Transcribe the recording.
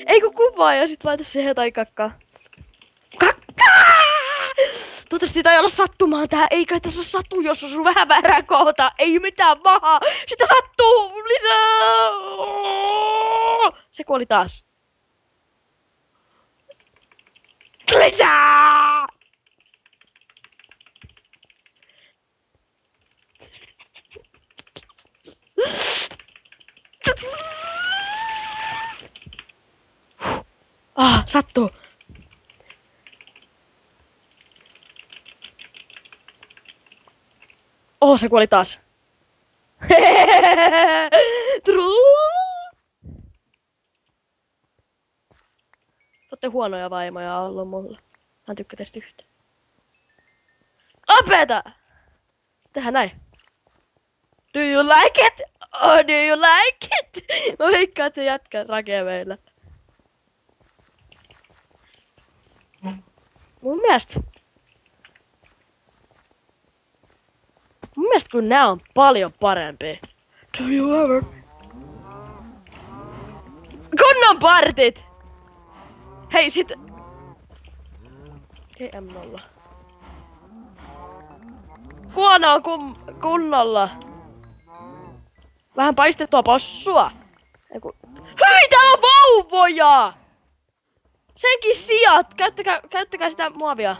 Ei kun kuvaa ja sit laita siihen jotain kakkaa. Kakkaa! Toivottavasti sitä ei olla sattumaan tää. Ei kai tässä satu, jos on vähän väärää kohta. Ei mitään pahaa. Sitä sattuu lisää. Se kuoli taas. Lisää! Sattuu. Se kuoli taas. Olette huonoja vaimoja ollut mulle. Hän tykkää teistä yhtä. Opeta! Tehdään näin. Do you like it? Oh, do you like it? Mä veikkaan, että se jätkä rakee meillä. Mun mielestä kun nää on paljon parempi. Do you ever? Kunnon partit! Hei sit... GM0. Kuono on kunnolla. Vähän paistettua possua. Hyi, täällä on vauvoja! Senkin sijat! Käyttäkää sitä muovia.